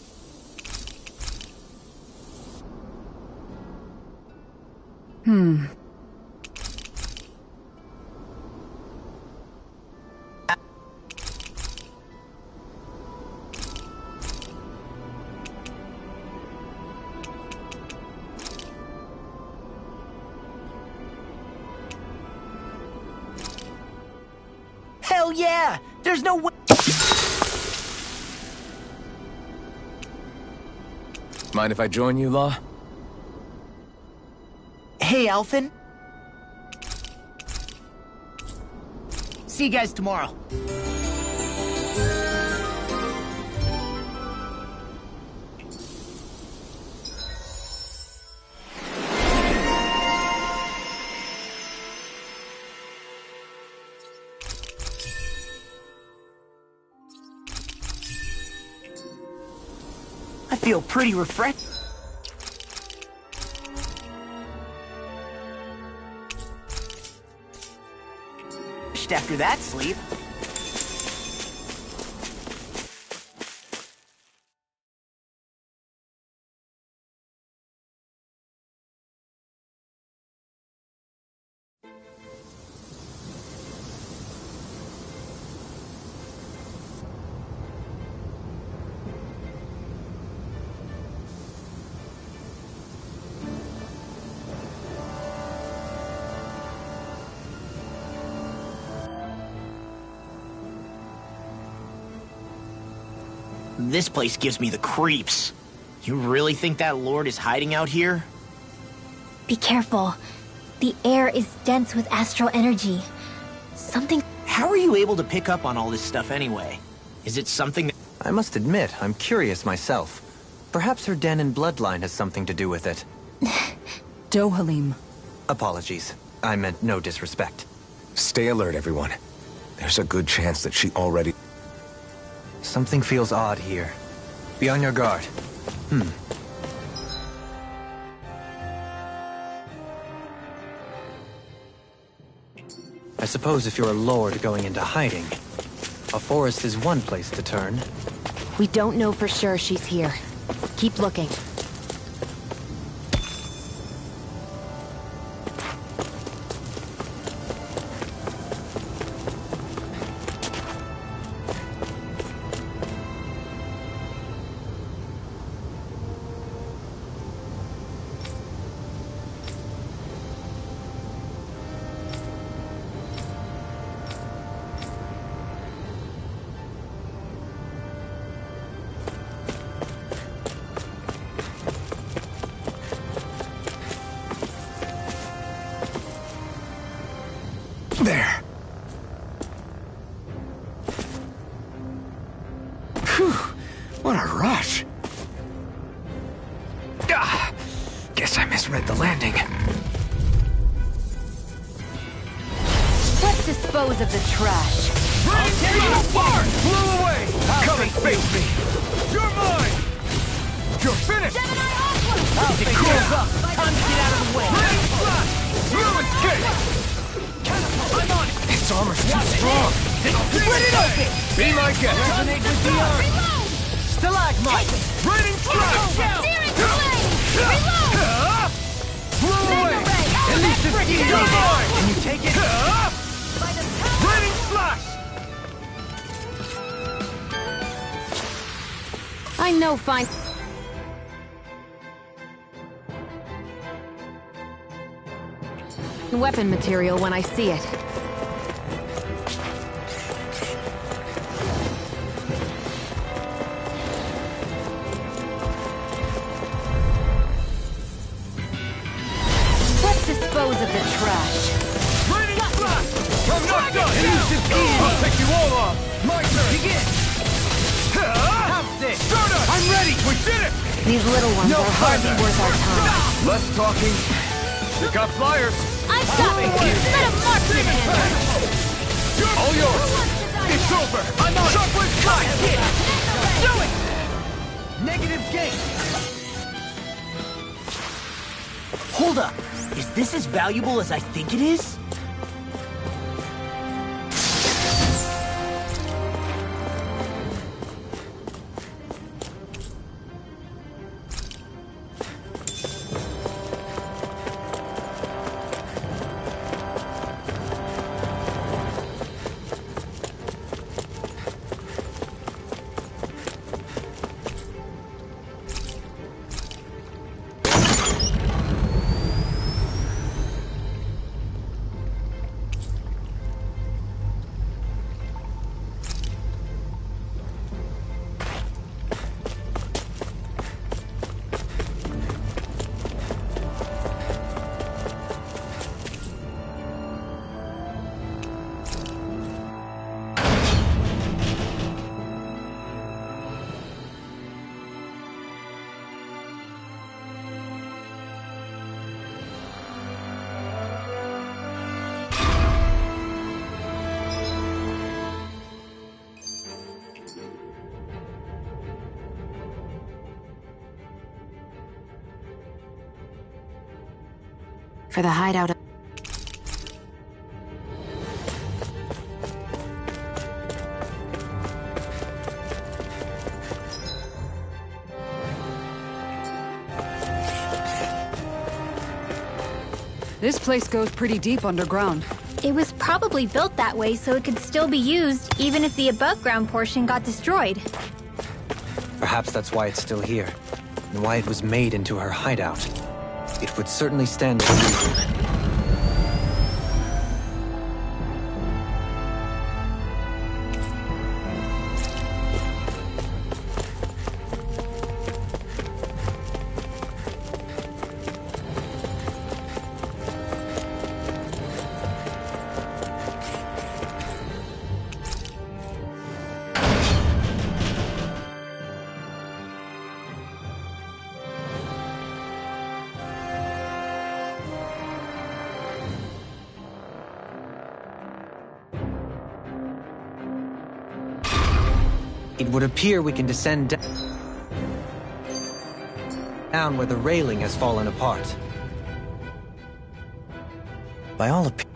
Hell yeah! There's no way. Mind if I join you, Law? Hey, Alphen. See you guys tomorrow. I feel pretty refreshed. After that sleep. This place gives me the creeps. You really think that Lord is hiding out here? Be careful. The air is dense with astral energy. Something... How are you able to pick up on all this stuff anyway? Is it something that... I must admit, I'm curious myself. Perhaps her Danon bloodline has something to do with it. Dohalim. Apologies. I meant no disrespect. Stay alert, everyone. There's a good chance that she already... Something feels odd here. Be on your guard. I suppose if you're a lord going into hiding, a forest is one place to turn. We don't know for sure she's here. Keep looking. There. Whew, what a rush. Guess I misread the landing. Let's dispose of the trash. I'll tear you apart! Blew away! Come and face me! You're mine! You're finished! As it cools up, time to get out of the I'm on it! Its armor's too strong. Split it open! Be my guest. Resonate with the earth! Stalagmite! Raining strike! Searing flame! Reload! Blow away! JestersKingdom! Can you take it? Raining slash! I know fine. Weapon material when I see it. Let's dispose of the trash. Raining slash! I'm not done! I'll pick you all off! My turn! Begin! Have this! Start us! I'm ready! We did it! These little ones are hardly worth our time. Less talking. You got flyers. I'm stopping! Let him march this hand! All yours! It's over! I'm on! Sharpwood strike! Do it! Negative gate! Hold up. Is this as valuable as I think it is? For the hideout. This place goes pretty deep underground. It was probably built that way so it could still be used, even if the above-ground portion got destroyed. Perhaps that's why it's still here, and why it was made into her hideout. It would certainly stand to reason. It would appear we can descend down where the railing has fallen apart. By all appearances,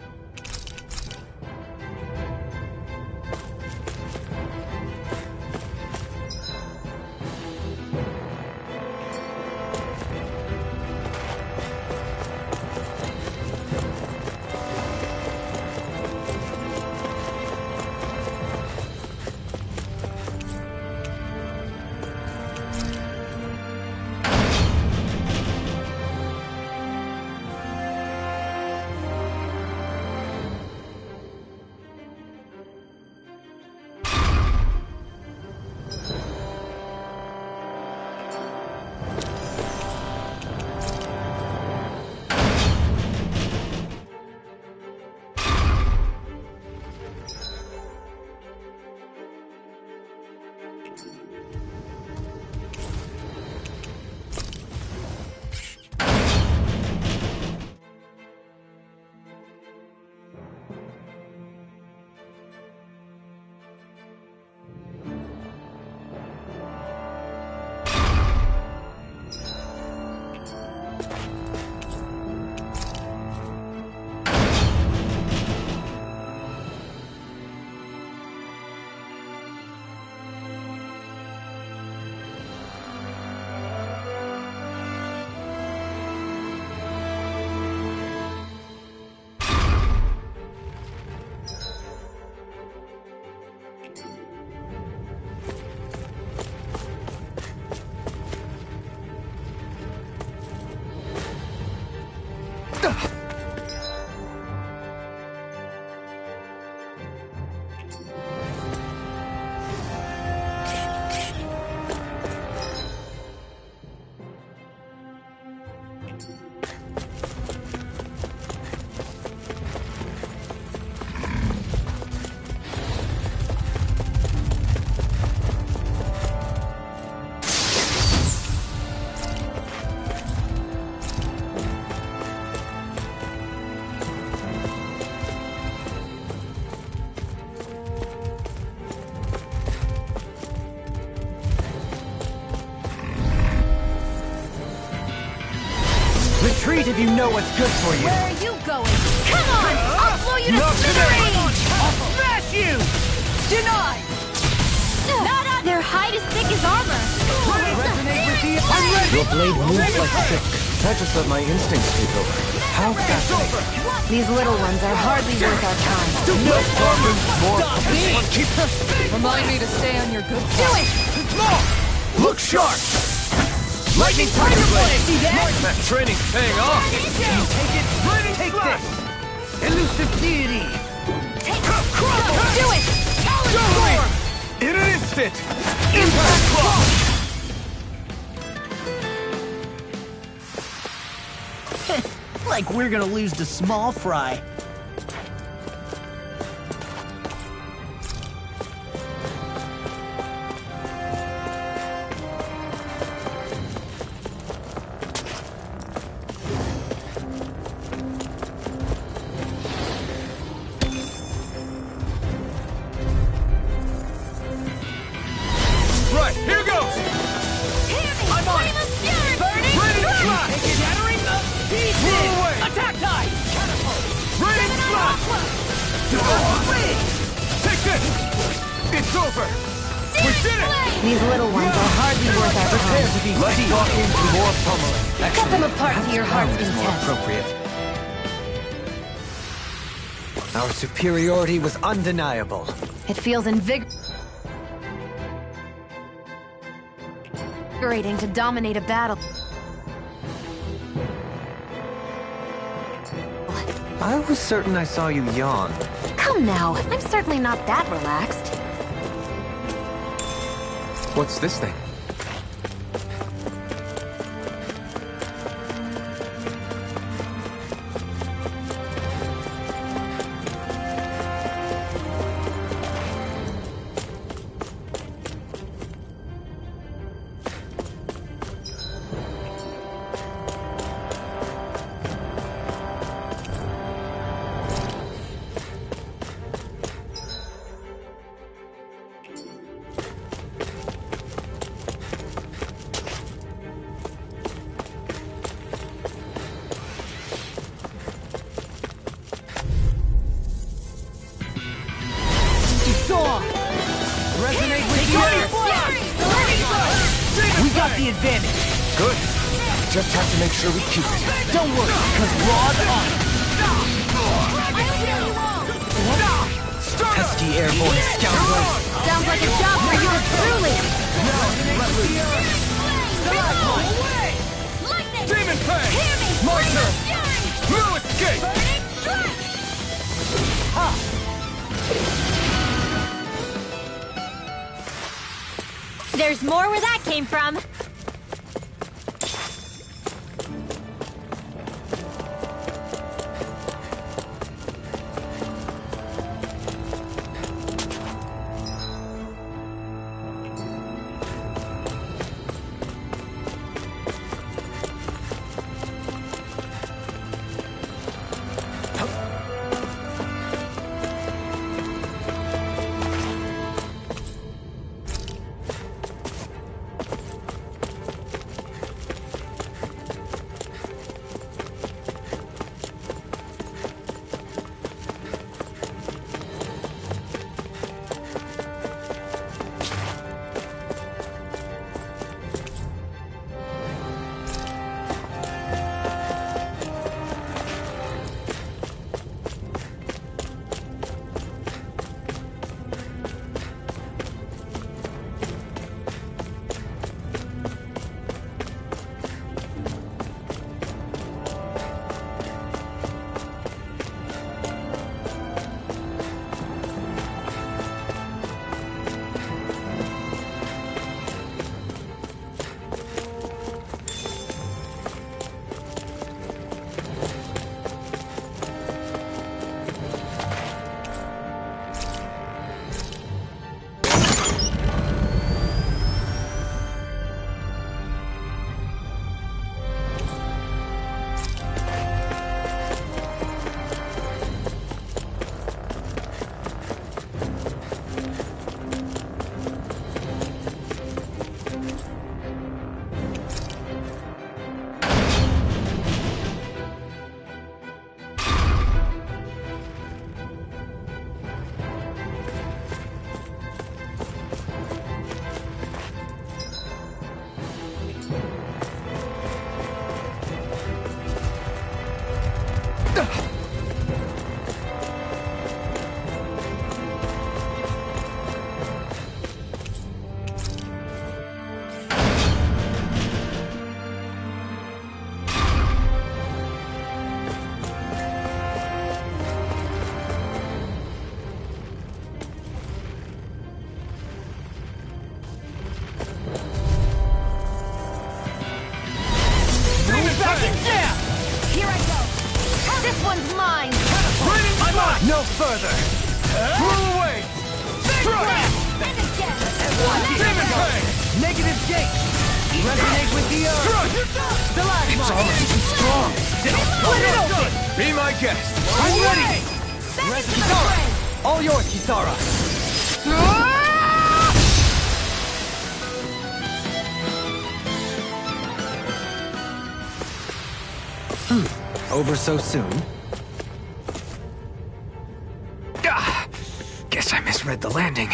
Retreat if you know what's good for you. Where are you going? Come on! I'll blow you to Not today! smithereens! I'll smash you! Denied! Not on their hide as thick as armor! Resonate with the... I'm ready! Your blade moves like silk. I just let my instincts take over. How fascinating. These little ones are hardly worth our time. No problem! Stop me! Remind me to stay on your good Do side. it! More! Look sharp! Lightning Tiger Blade! See that? That training's paying off! You take it, take this. Elusive deity. Do it! Storm! In an instant! Impact Claw! Like we're gonna lose to small fry. Right, here goes! I'm on it! Burning! Ready to fly! Shattering the pieces! Roll away! Attack tide! Radiant Slash! Take this! It's over! We did it! These little ones are hardly worth our Prepare time. to be Let's seized walk into more pummeling. Cut them apart to your heart's Pound is more content. appropriate. Our superiority was undeniable. It feels invigorating to dominate a battle. I was certain I saw you yawn. Come now, I'm certainly not that relaxed. What's this thing? Resonate with the earth. We got the advantage. Good. Just have to make sure we keep it. Don't worry, cause Rod on it. Pesky airborne scoundrel. Sounds like a job for you truly! Lightning! Demon Fang! Hear me! My turn! Fury! No escape! Burning strike! There's more where that came from. This one's mine! Right in my mind! No further! Throw away! Strike! And again! Demon Fang! Negative gate! Resonate with the earth! Strike! Stalagmite! It's almost too strong! Split it open! Be my guest! I'm ready! Back into the Kisara! fray! All yours, Kisara! Over so soon? Guess I misread the landing.